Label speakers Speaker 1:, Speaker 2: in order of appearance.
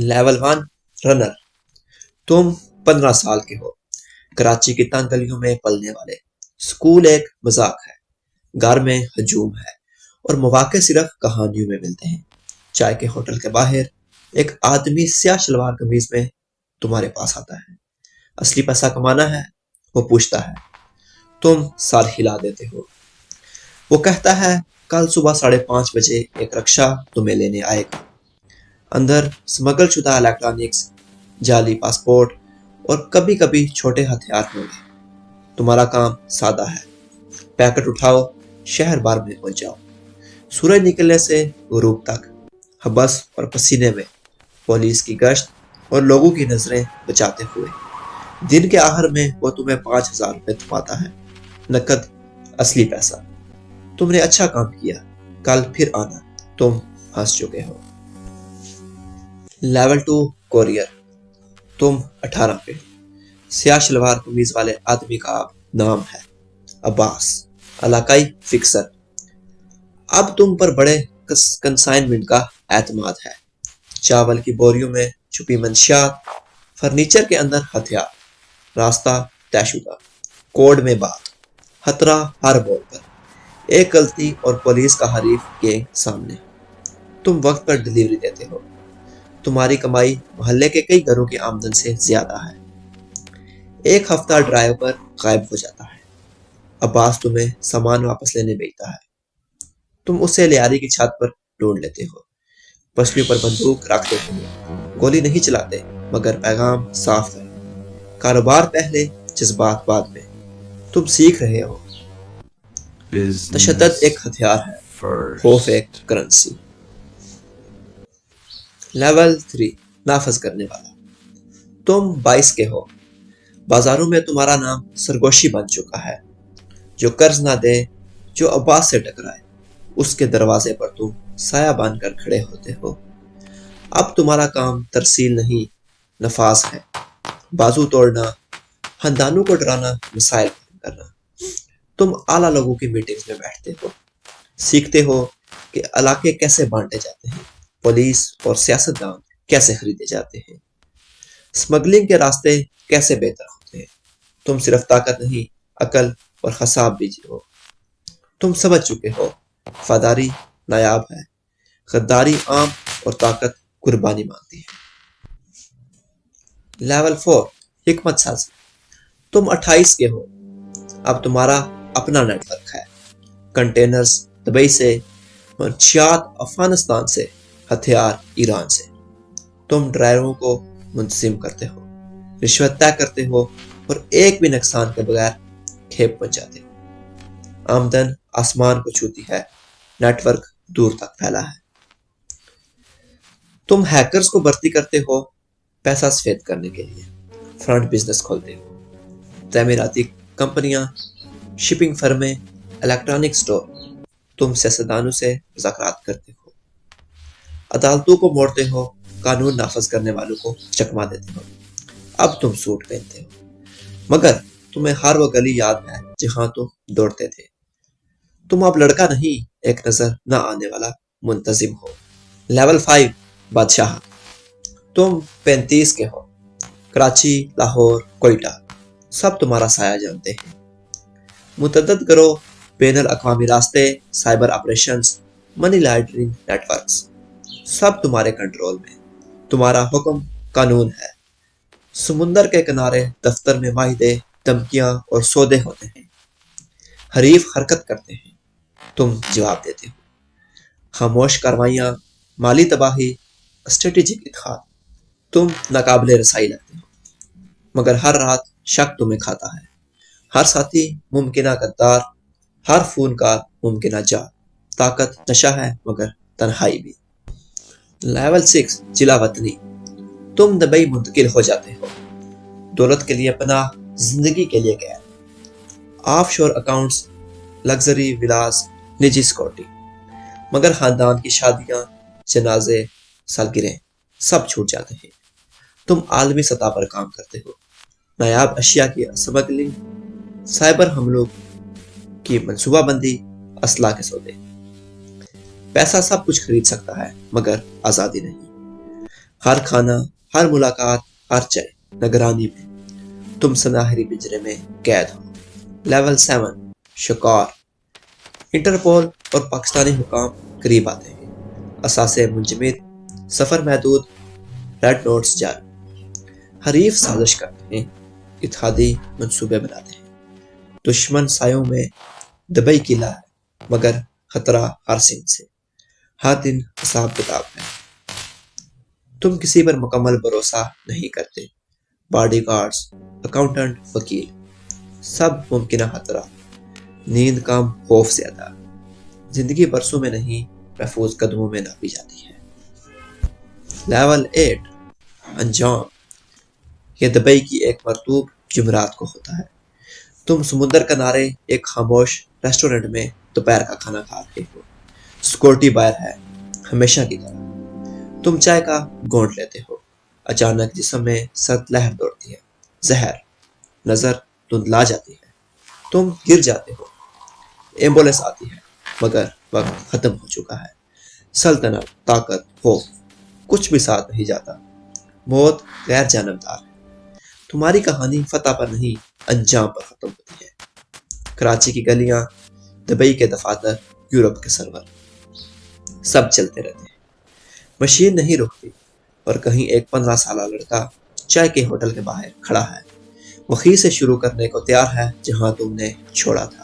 Speaker 1: Level 1 runner. تم 15 سال کے ہو، کراچی کی تنگ گلیوں میں پلنے والے. سکول ایک مذاق ہے، گھر میں ہجوم ہے، اور مواقع صرف کہانیوں میں ملتے ہیں. چائے کے ہوٹل کے باہر ایک آدمی سیاہ شلوار قمیض میں تمہارے پاس آتا ہے. اصلی پیسہ کمانا ہے؟ وہ پوچھتا ہے. تم سر ہلا دیتے ہو. وہ کہتا ہے کل صبح 5:30 بجے ایک رکشہ تمہیں لینے آئے گا. اندر سمگل شدہ الیکٹرانکس، جعلی پاسپورٹ اور کبھی کبھی چھوٹے ہتھیار ہوں گے. تمہارا کام سادہ ہے، پیکٹ اٹھاؤ، شہر بار میں پہنچ جاؤ. سورج نکلنے سے غروب تک حبس اور پسینے میں، پولیس کی گشت اور لوگوں کی نظریں بچاتے ہوئے. دن کے آخر میں وہ تمہیں 5,000 روپے تھماتا ہے، نقد، اصلی پیسہ. تم نے اچھا کام کیا، کل پھر آنا. تم پھنس چکے ہو. Level 2 courier. تم 18 پہ. سیاہ شلوار قمیض والے آدمی کا نام ہے عباس، علاقائی فکسر. اب تم پر بڑے کنسائنمنٹ کا اعتماد ہے. چاول کی بوریوں میں چھپی منشیات، فرنیچر کے اندر ہتھیار. راستہ طے شدہ، کوڈ میں بات، خطرہ ہر بول پر. ایک غلطی اور پولیس کا حریف کے سامنے. تم وقت پر ڈلیوری دیتے ہو. تمہاری کمائی محلے کے کئی گھروں کی آمدن سے زیادہ ہے. ایک ہفتہ ڈرائیو پر غائب ہو جاتا ہے. عباس تمہیں سامان واپس لینے بھیجتا ہے. تم اسے لیاری کی چھت پر ڈھونڈ لیتے ہو. پسلیوں پر بندوق رکھ دیتے ہو. گولی نہیں چلاتے، مگر پیغام صاف ہے. کاروبار پہلے، جذبات بعد میں. تم سیکھ رہے ہو. تشدد ایک ہتھیار ہے، خوف ایک کرنسی. لیول 3 نافذ کرنے والا. تم 22 کے ہو. بازاروں میں تمہارا نام سرگوشی بن چکا ہے. جو قرض نہ دے، جو عباس سے ٹکرائے، اس کے دروازے پر تم سایہ بان کر کھڑے ہوتے ہو. اب تمہارا کام ترسیل نہیں، نفاذ ہے. بازو توڑنا، خاندانوں کو ڈرانا، مسائل حل کرنا. تم اعلیٰ لوگوں کی میٹنگز میں بیٹھتے ہو. سیکھتے ہو کہ علاقے کیسے بانٹے جاتے ہیں، پولیس اور سیاستدان کیسے خریدے جاتے ہیں، سمگلنگ کے راستے کیسے بہتر ہوتے ہیں. تم صرف طاقت نہیں، عقل اور حساب بھی ہو. تم سمجھ چکے ہو، وفاداری نایاب ہے، غداری عام، اور طاقت قربانی مانگتی ہے. لیول 4 حکمت سازی. تم 28 کے ہو. اب تمہارا اپنا نیٹ ورک ہے. کنٹینرز دبئی سے، منشیات افغانستان سے، ہتھیار ایران سے. تم ڈرائیوروں کو منتظم کرتے ہو، رشوت طے کرتے ہو، اور ایک بھی نقصان کے بغیر کھیپ پہنچاتے ہو. آمدن آسمان کو چھوتی ہے، نیٹ ورک دور تک پھیلا ہے. تم ہیکرز کو بھرتی کرتے ہو، پیسہ سفید کرنے کے لیے. فرنٹ بزنس کھولتے ہو، تعمیراتی کمپنیاں، شپنگ فرمیں، الیکٹرانک سٹور. تم سیاستدانوں سے مذاکرات کرتے ہو، عدالتوں کو موڑتے ہو، قانون نافذ کرنے والوں کو چکما دیتے ہو. اب تم سوٹ پہنتے ہو، مگر تمہیں ہر وہ گلی یاد ہے جہاں تم دوڑتے تھے. تم اب لڑکا نہیں، ایک نظر نہ آنے والا منتظم ہو. لیول 5 بادشاہ. تم 35 کے ہو. کراچی، لاہور، کوئٹہ، سب تمہارا سایہ جانتے ہیں. متعدد گروہ، بین الاقوامی راستے، cyber operations, money laundering network, سب تمہارے کنٹرول میں. تمہارا حکم قانون ہے. سمندر کے کنارے دفتر میں معاہدے، دھمکیاں اور سودے ہوتے ہیں. حریف حرکت کرتے ہیں، تم جواب دیتے ہو. خاموش کاروائیاں، مالی تباہی، اسٹریٹجک اتحاد. تم ناقابل رسائی لگتے ہو، مگر ہر رات شک تمہیں کھاتا ہے. ہر ساتھی ممکنہ غدار، ہر فون کال ممکنہ جا. طاقت نشہ ہے، مگر تنہائی بھی. لیول 6 جلا وطنی. تم دبئی منتقل ہو جاتے ہو، دولت کے لیے پناہ، زندگی کے لیے قید. آف شور اکاؤنٹس، لگژری ولاز، نجی سیکورٹی. مگر خاندان کی شادیاں، جنازے، سالگرہیں سب چھوٹ جاتے ہیں. تم عالمی سطح پر کام کرتے ہو، نایاب اشیاء کی سمگلنگ، سائبر حملوں کی منصوبہ بندی، اسلحہ کے سودے. پیسہ سب کچھ خرید سکتا ہے، مگر آزادی نہیں. ہر کھانا، ہر ملاقات، ہر چائے نگرانی میں تم سنہری پنجرے میں قید ہو۔ لیول 7 شکار۔ انٹرپول اور پاکستانی حکام قریب آتے ہیں، اثاثے منجمد، سفر محدود، ریڈ نوٹس جاری۔ حریف سازش کرتے ہیں، اتحادی منصوبے بناتے ہیں۔ دشمن سایوں میں دبئی قلعہ ہے، مگر خطرہ ہر سمت سے۔ ہر دن حساب کتاب ہے۔ تم کسی پر مکمل بھروسہ نہیں کرتے۔ باڈی گارڈز، اکاؤنٹنٹ، وکیل، سب ممکنہ خطرہ۔ نیند کم، خوف زیادہ۔ زندگی برسوں میں نہیں، محفوظ قدموں میں ناپی جاتی ہے۔ لیول 8 انجام۔ یہ دبئی کی ایک مرطوب جمعرات کو ہوتا ہے۔ تم سمندر کنارے ایک خاموش ریسٹورنٹ میں دوپہر کا کھانا کھا رہے ہو۔ سیکورٹی باہر ہے، ہمیشہ کی طرح۔ تم چائے کا گھونٹ لیتے ہو، اچانک جسم میں سرد لہر دوڑتی ہے۔ زہر۔ نظر دھندلا جاتی ہے، تم گر جاتے ہو۔ ایمبولینس آتی ہے، مگر وقت ختم ہو چکا ہے۔ سلطنت، طاقت، خوف، کچھ بھی ساتھ نہیں جاتا۔ موت غیر جانبدار ہے۔ تمہاری کہانی فتح پر نہیں، انجام پر ختم ہوتی ہے۔ کراچی کی گلیاں، دبئی کے دفاتر، یورپ کے سرور، سب چلتے رہتے ہیں۔ مشین نہیں رکتی، اور کہیں ایک 15 سالہ لڑکا چائے کے ہوٹل کے باہر کھڑا ہے، وہیں سے شروع کرنے کو تیار ہے جہاں تم نے چھوڑا تھا۔